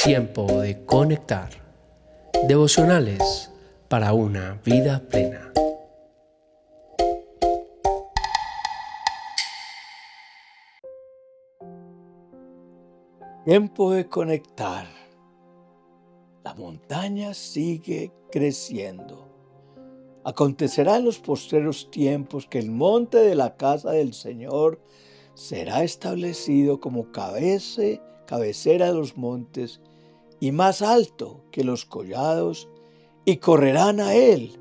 Tiempo de conectar. Devocionales para una vida plena. Tiempo de conectar. La montaña sigue creciendo. Acontecerá en los postreros tiempos que el monte de la casa del Señor será establecido como cabecera de los montes y más alto que los collados, y correrán a él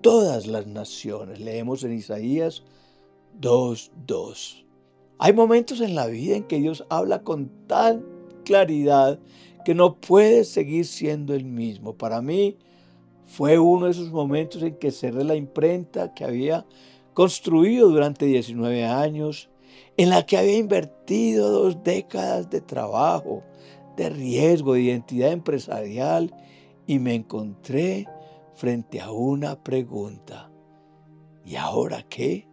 todas las naciones. Leemos en Isaías 2:2. Hay momentos en la vida en que Dios habla con tal claridad que no puede seguir siendo el mismo. Para mí fue uno de esos momentos en que cerré la imprenta que había construido durante 19 años, en la que había invertido 2 décadas de trabajo, de riesgo, de identidad empresarial, y me encontré frente a una pregunta: ¿y ahora qué?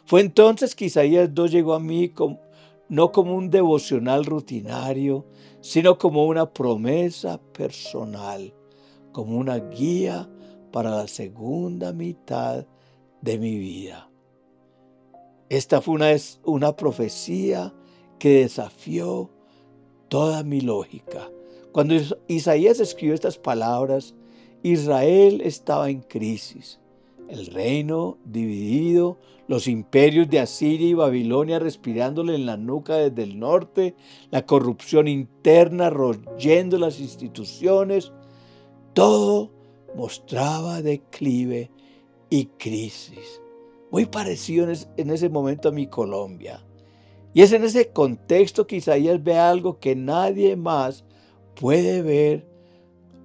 Fue entonces que Isaías 2 llegó a mí no como un devocional rutinario, sino como una promesa personal, como una guía para la segunda mitad de mi vida. Esta fue una profecía que desafió toda mi lógica. Cuando Isaías escribió estas palabras, Israel estaba en crisis. El reino dividido, los imperios de Asiria y Babilonia respirándole en la nuca desde el norte, la corrupción interna royendo las instituciones, todo mostraba declive y crisis. Muy parecido en ese momento a mi Colombia. Y es en ese contexto que Isaías ve algo que nadie más puede ver: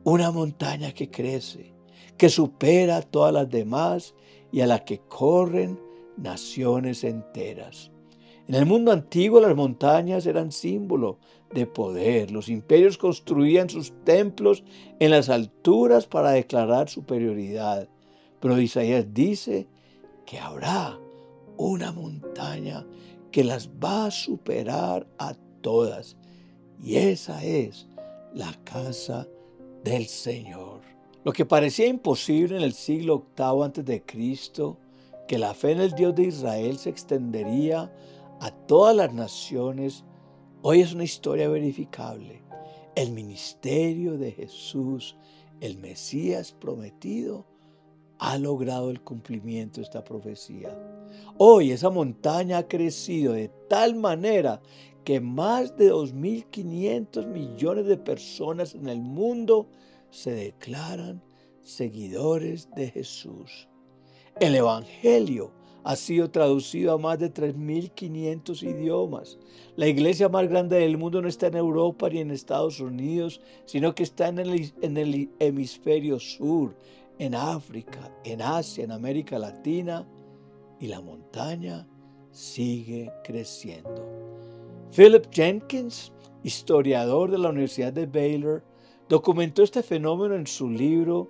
una montaña que crece, que supera a todas las demás y a la que corren naciones enteras. En el mundo antiguo las montañas eran símbolo de poder. Los imperios construían sus templos en las alturas para declarar superioridad. Pero Isaías dice que habrá una montaña que las va a superar a todas, y esa es la casa del Señor. Lo que parecía imposible en el siglo octavo antes de Cristo, que la fe en el Dios de Israel se extendería a todas las naciones, hoy es una historia verificable. El ministerio de Jesús, el Mesías prometido, ha logrado el cumplimiento de esta profecía. Hoy esa montaña ha crecido de tal manera que más de 2.500 millones de personas en el mundo se declaran seguidores de Jesús. El Evangelio ha sido traducido a más de 3.500 idiomas. La iglesia más grande del mundo no está en Europa ni en Estados Unidos, sino que está en el hemisferio sur, en África, en Asia, en América Latina, y la montaña sigue creciendo. Philip Jenkins, historiador de la Universidad de Baylor, documentó este fenómeno en su libro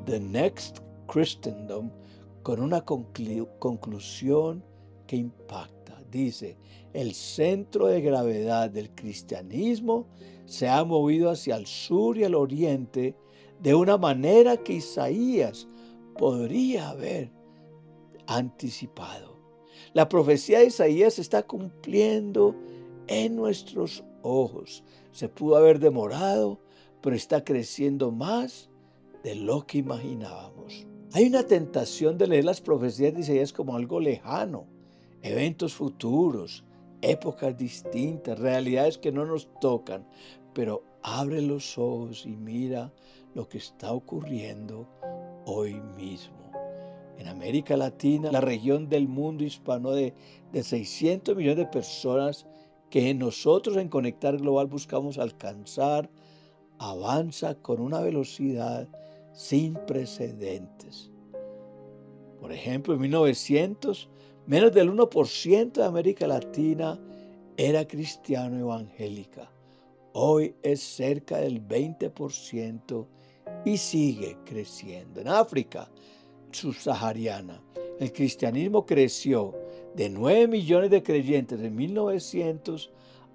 The Next Christendom con una conclusión que impacta. Dice: el centro de gravedad del cristianismo se ha movido hacia el sur y el oriente de una manera que Isaías podría haber anticipado. La profecía de Isaías se está cumpliendo en nuestros ojos. Se pudo haber demorado, pero está creciendo más de lo que imaginábamos. Hay una tentación de leer las profecías de Isaías como algo lejano, eventos futuros, épocas distintas, realidades que no nos tocan, pero abre los ojos y mira lo que está ocurriendo hoy mismo. En América Latina, la región del mundo hispano de 600 millones de personas que nosotros en Conectar Global buscamos alcanzar, avanza con una velocidad sin precedentes. Por ejemplo, en 1900, menos del 1% de América Latina era cristiano evangélica. Hoy es cerca del 20% y sigue creciendo. En África subsahariana, el cristianismo creció de 9 millones de creyentes en 1900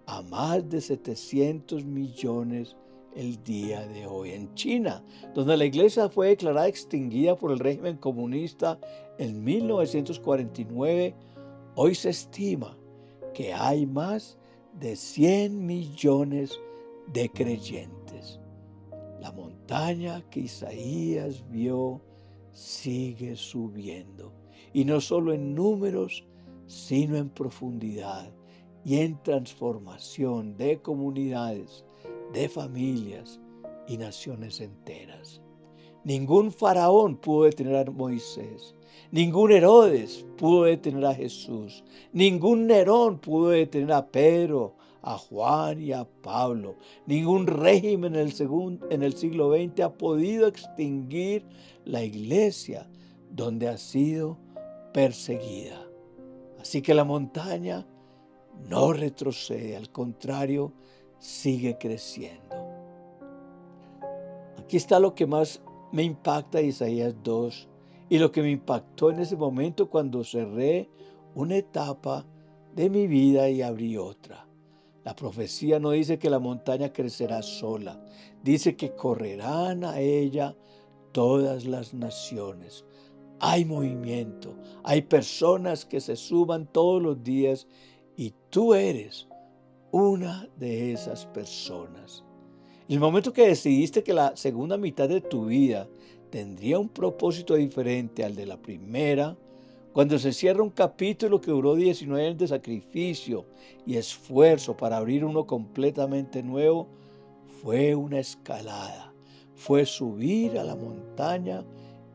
a más de 700 millones el día de hoy. En China, donde la iglesia fue declarada extinguida por el régimen comunista en 1949, hoy se estima que hay más de 100 millones de creyentes. La montaña que Isaías vio sigue subiendo, y no solo en números, sino en profundidad y en transformación de comunidades, de familias y naciones enteras. Ningún faraón pudo detener a Moisés, ningún Herodes pudo detener a Jesús, ningún Nerón pudo detener a Pedro, a Juan y a Pablo. Ningún régimen en el siglo XX ha podido extinguir la iglesia donde ha sido perseguida. Así que la montaña no retrocede, al contrario, sigue creciendo. Aquí está lo que más me impacta de Isaías 2 y lo que me impactó en ese momento cuando cerré una etapa de mi vida y abrí otra. La profecía no dice que la montaña crecerá sola, dice que correrán a ella todas las naciones. Hay movimiento, hay personas que se suman todos los días y tú eres una de esas personas. El momento que decidiste que la segunda mitad de tu vida tendría un propósito diferente al de la primera, cuando se cierra un capítulo que duró 19 años de sacrificio y esfuerzo para abrir uno completamente nuevo, fue una escalada, fue subir a la montaña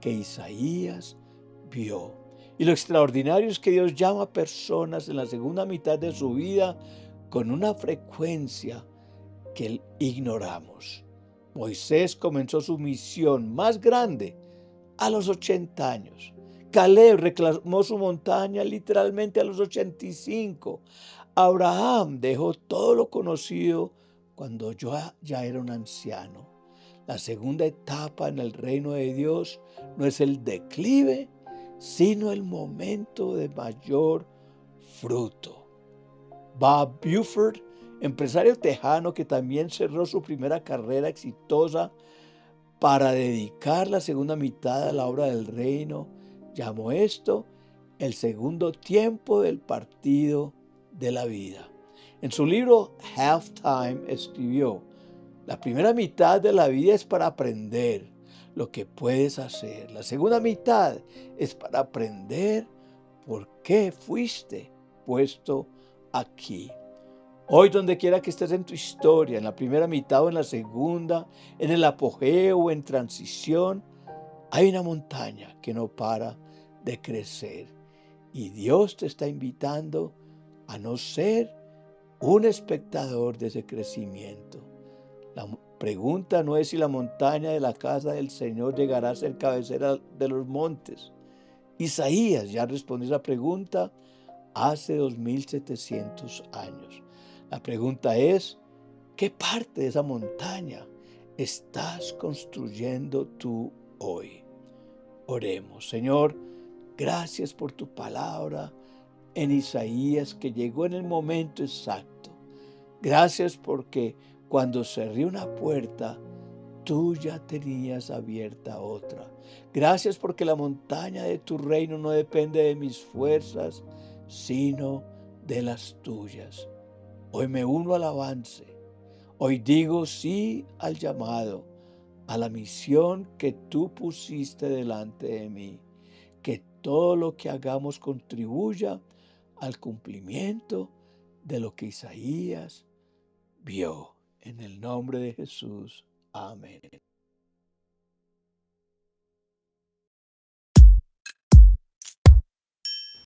que Isaías vio. Y lo extraordinario es que Dios llama a personas en la segunda mitad de su vida con una frecuencia que ignoramos. Moisés comenzó su misión más grande a los 80 años. Caleb reclamó su montaña literalmente a los 85. Abraham dejó todo lo conocido cuando ya era un anciano. La segunda etapa en el reino de Dios no es el declive, sino el momento de mayor fruto. Bob Buford, empresario tejano que también cerró su primera carrera exitosa para dedicar la segunda mitad a la obra del reino, llamó esto el segundo tiempo del partido de la vida. En su libro Halftime escribió: la primera mitad de la vida es para aprender lo que puedes hacer. La segunda mitad es para aprender por qué fuiste puesto aquí. Hoy, donde quiera que estés en tu historia, en la primera mitad o en la segunda, en el apogeo o en transición, hay una montaña que no para de crecer. Y Dios te está invitando a no ser un espectador de ese crecimiento. La pregunta no es si la montaña de la casa del Señor llegará a ser cabecera de los montes. Isaías ya respondió esa pregunta hace 2700 años. La pregunta es: ¿qué parte de esa montaña estás construyendo tú hoy? Oremos. Señor, gracias por tu palabra en Isaías que llegó en el momento exacto. Gracias porque cuando cerré una puerta, tú ya tenías abierta otra. Gracias porque la montaña de tu reino no depende de mis fuerzas, sino de las tuyas. Hoy me uno al avance. Hoy digo sí al llamado, a la misión que tú pusiste delante de mí. Que todo lo que hagamos contribuya al cumplimiento de lo que Isaías vio. En el nombre de Jesús. Amén.